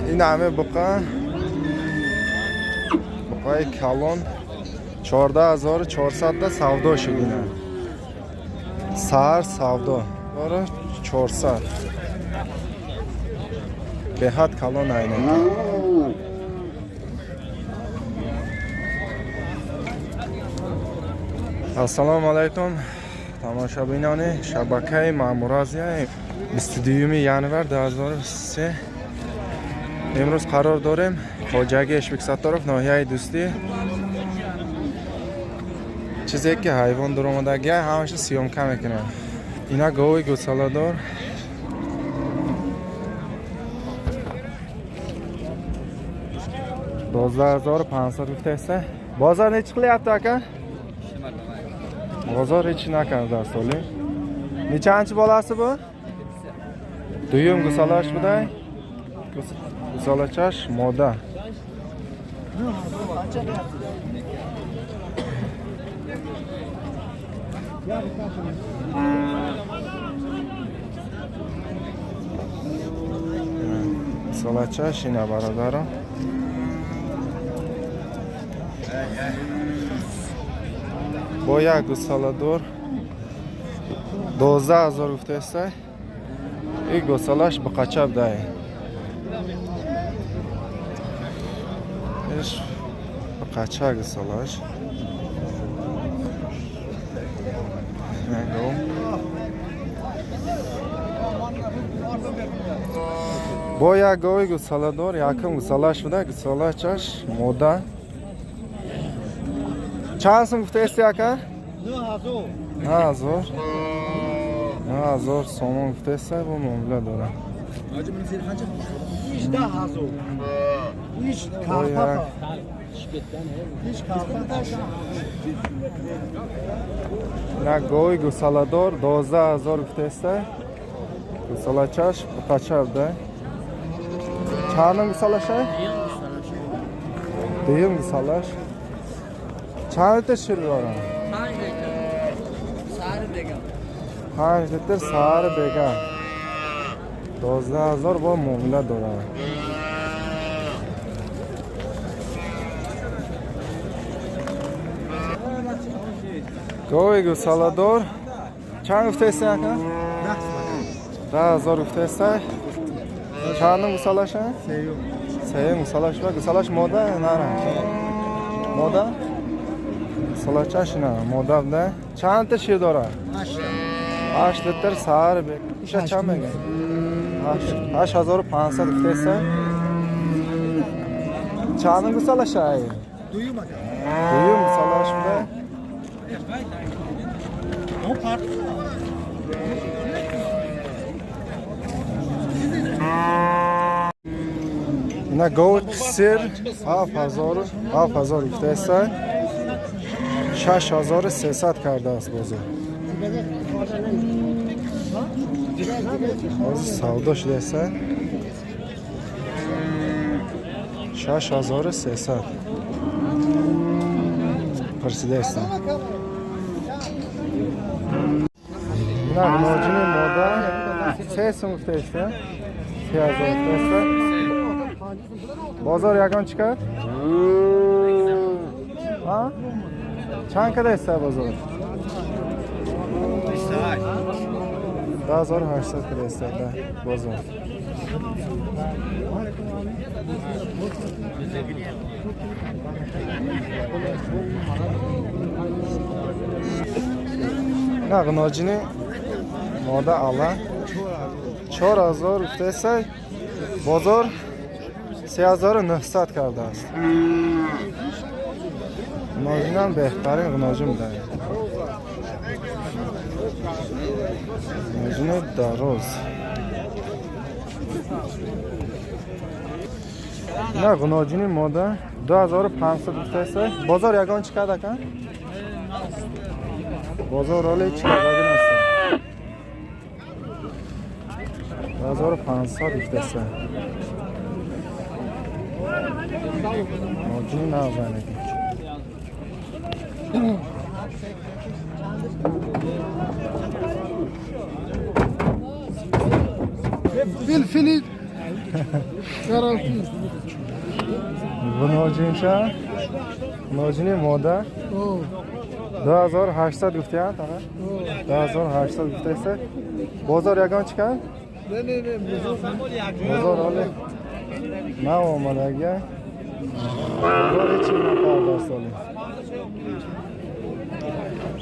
این همه بقای کلان 14400 سودا شدینه. سهر سودا باره 400 به حد کلان عینکی. السلام علیکم تماشابینان شبکه مامورازی 22 январ 2003. امروز قرار داریم خواجگی اشبکستارف ناحیه دوستی چیزی که حیوان در آمدگی همش سیامکه میکنه. اینا گاوی گوساله 12500 گفته است. بازار نیچ قلیت که بازار هیچی نکرده است ولی نیچه بالا است با دویم گوساله‌اش بوده. گوساله‌چش ماده گوساله‌چش اینه برادرم. با یک گوساله 12000 گفته است. این گوساله‌اش به قچب ده. ایش به قچب گوساله‌اش. با یک گاوی گوساله یکم گوساله‌اش بوده. گوساله‌چش ماده چند سوم گفته است یکم؟ 9000 سوم گفته است. با معامله داره. نه گاوی گوساله 12000 گفته است. گوساله چش بقچه بده. چند گوساله‌ش؟ دیم گوساله‌ش. چند لیتر شیر دارم؟ 5 لیتر سهر بگم 12000 با معامله دارم. گاوی گوساله چند گفته است یکم؟ 10000 گفته است. چند گوساله‌ش؟ سه گوساله‌ش و گوساله‌ش ماده نه ماده گوساله‌چش نه ماده بوده. چند تا شیر داره؟ 8 لیتر سهر به ایشا چند میگه؟ 8500 گفته است. چند گوساله‌ش ای؟ دویم گوساله‌اش بوده. اینا گاو قصر 7000 گفته است. 6300 کرده است بازار. سودا شده است. 6300 پرسیده است. اینا ماجین ماده 3 سوم گفته است. 3000 گفته است. بازار یکان چی کرد؟ ها؟ چند کده است بازار؟ 10800 کده است بازار. نه غناجینی ماده اول 4000 گفته است. بازار 3900 کرده است. غناجین بهترین غناجین بوده. غناجین دراز. نه غناجین ماده 2500 گفته است. بازار یگان چی کرده کن؟ بازار حالا چی کرده است؟ 1500 گفته است. موجود نازنه فلفلی Bu nojincha. Nojini moda. 2800 guftiyan tana. 2800 guftaysa. Bozor yagon chikan? Ne. Bozor oli. Na omalaga. Bozor ichi nafar soli.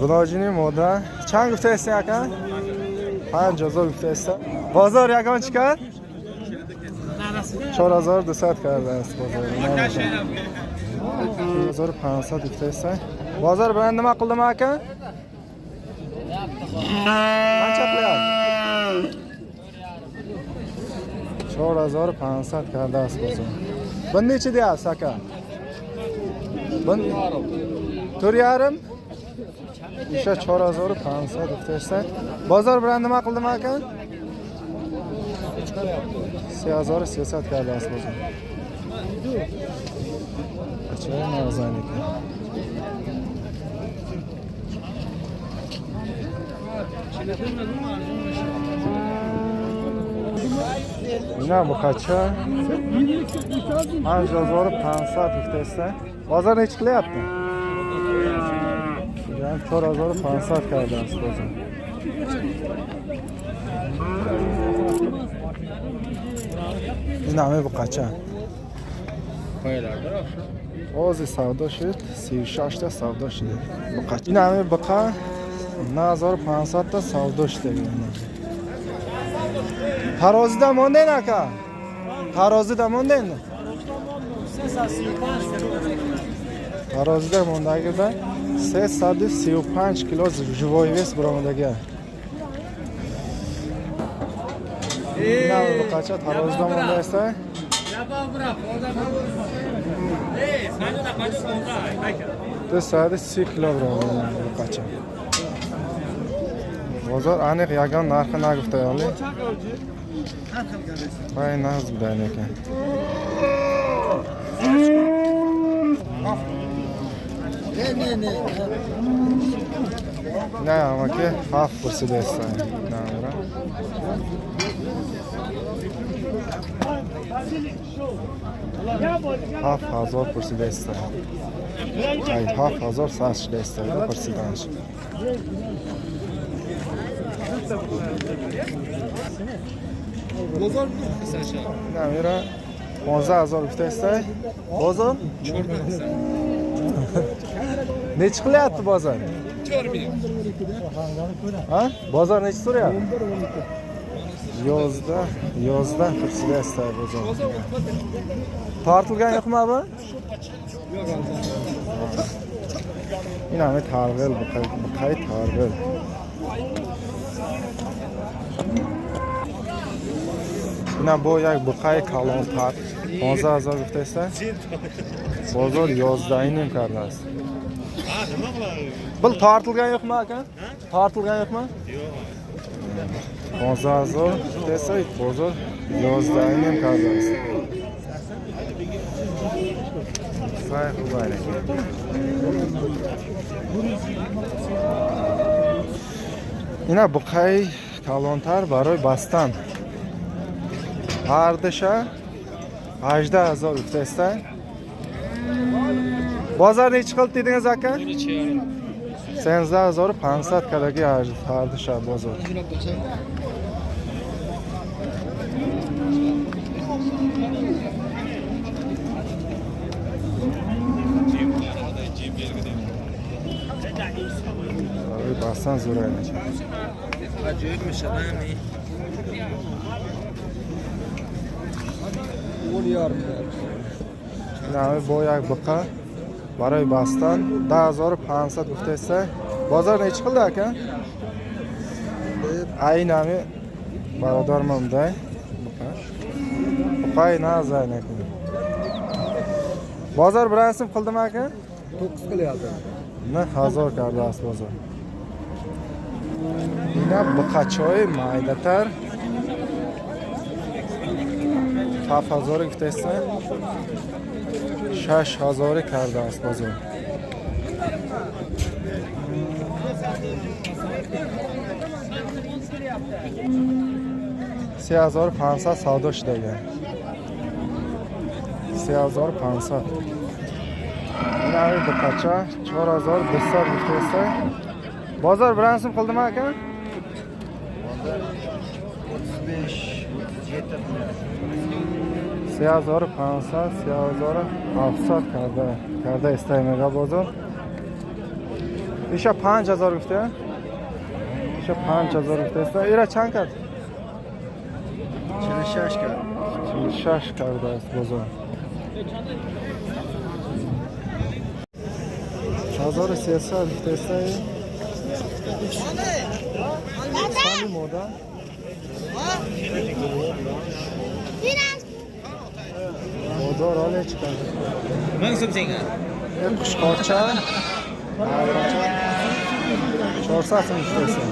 Bu nojini moda. Chang guftaysa aka? 5000 guftaysa. Bozor yagon chikan? 4200 kardasiz bozor. 2500 guftaysa. Bozor bilan nima qildim aka? Qancha qilyapti? 4500 kardasiz bozor. Bu necha deyapsiz aka? Bu 4,5. O'sha 4500 guftaysa. Bozor bilan nima qildim aka? 3800 kardasiz bozor. Qancha arzon ekan. Buna bu kaça? 5500 guftaysa. Bozor necha qilyapti? Yani 4500 kardasiz bozor. Buna bu kaça? Ozi savdo shid, 36 ta savdo shid. Bu kaça? Buna baqa 1500 ta savdo shid. Tarozida mondaymi aka? Tarozida mondaymi? Tarozida mondagida 335 kilo живой вес buramadaga. Na bu qancha tarozida mondaysa? 3 kilogram bu qancha. Bozor aniq yagon narxi nagufta yo'li. Vay naz bilan ekan. Ne. Ne ama ki haf kursu destan. Ne ara? Haf hazır kursu destan. Ay haf hazır saç destan. Kursu danış. Bozor ne ara? 15000 guftaysa. Bozor? Ne chiqyapti bozor? 4,000. Ha? Bozor necha so'rayapti? Yozda kursida istay bozor. Tortilgan yo'qmi bu? Yine targ'il, buqay targ'il. Yine bu yak buqay kalon tar. 15000 guftaysa. Bozor yozda aynim kardas. Bil tortilgan yo'qmi aka? Tortilgan yo'qmi? Yo'q. 15000 desa, bozor yozda aynim kardas. Say xubaylik. Yine buqay kalontar baroy bastan. Ardisha 18000 guftaysa. Bozor necha qildi dedingiz aka? 18500 kadagi ardisha bozor. Bastan zo'raydi. Ajoyibmish adami. 10,000. Nami boyak buqa. Baroy bastan 10500 guftaysa. Bozor necha qildi aka? Ay nami barodormamda. Buqay nazar ekan. Bozor bir rasm qildimi aka? 9 qilyapti. Ne hazır kardas bozor. Yine buqachoy maydatar. Haf hazır guftaysa. 6000 kardas bozor. 3500 savdo shida ekan. 3500. Mana bu qacha 4200 bittasi. Bozor bilan so'm qildimi aka? 35 yeter. 3500, 3700 karda istaymaga bozor. Isha 5000 gufta. Isha 5000 gufta. Ira chand kad? 46 kar. 46 karda bozor. 1300 gufta. Sami moda. Bozor olay chiqadi. 1000 so'm senga. Qushqorcha. 400 so'm gufta.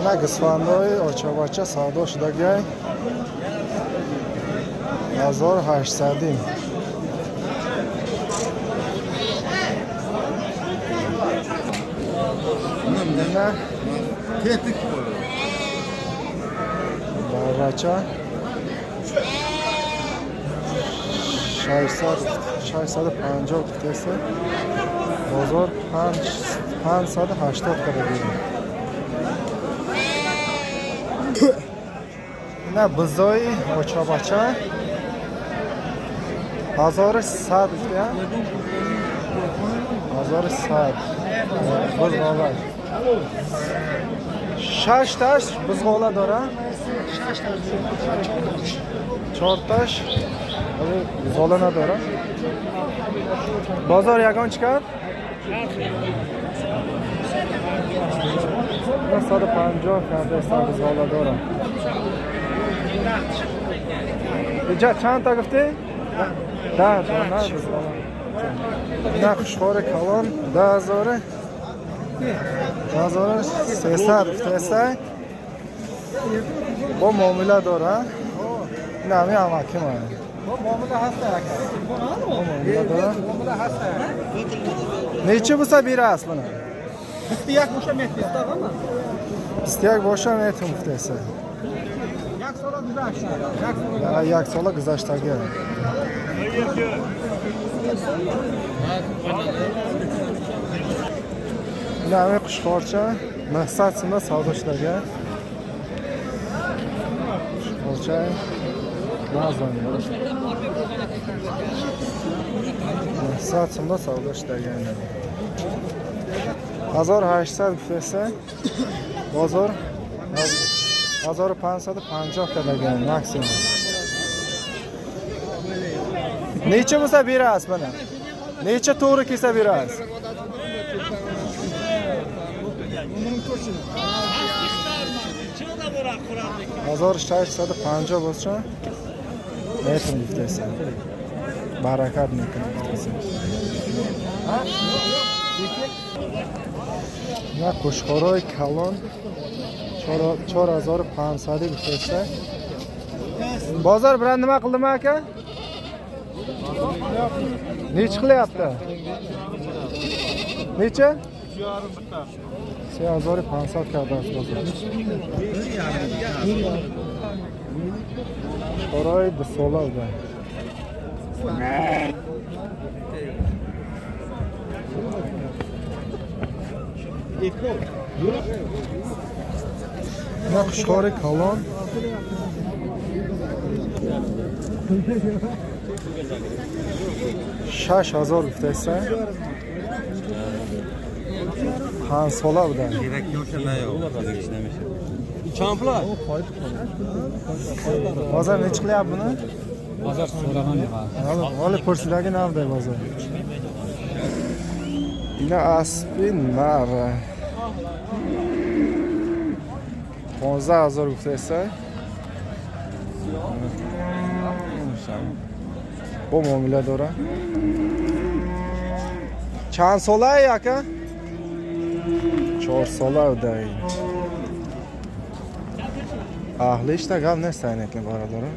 Mana G'isfandoy ocha savdo shidagi 1800. Mana Tetik. Baracha 650 bittasi. Bozor 580 qaraydi. Mana bizoy ocha 1100 bitta. 1100. Buzg'olar. Shashtash buzg'olar dora. Chortash. Buzg'olana dora. Bozor yagon chiqar. 150 karda buzg'olar dora. Ija chand ta gufte? Da, na buzg'olar. Na xushxori kalon 10000. 1300 bittasi. Bu muomala dora. Nami amaki mana. Bu muomala hasta aka. Muomala dora. Muomala hasta. Necha bo'lsa berasiz buni? Istiyak bo'sha metdi, tog'ami? Istiyak bo'sha metdi bittasi. Yak so'ra guzashdi. Yak so'la guzashdagi. Nami qushqorcha 900 so'mda savdo ishlagan. Qushqorcha bazan 900 so'mda savdo ishlagan. 1800 bittasi. Bozor 1550 qadagan maksimum. Necha bo'lsa berasiz buni? Necha to'g'ri kelsa berasiz? Hazar 650 bo'lsa, metr bittasi. Barakat metr bittasi. Ya Qo'shqoroy kalon 4500 bittasi. Bozor bilan nima qildimi aka? Necha qilyapti? Necha? 3500 kardas bozor. Qo'shqoroy so'lavda. Ya Qo'shqoroy kalon Shash 1000 bittasi. Han so'lavda. Kerak yo'qmi yo'q? Champlar. Bozor necha qilyapti buni? Bozor so'ragan yo'q. Hali kursidagi navda bozor. Ina aspin mara. 15000 bittasi. Bu muomala dora. Chand so'lay aka? 4 so'lavday. Ahli ishda gal ne saynetle baradora.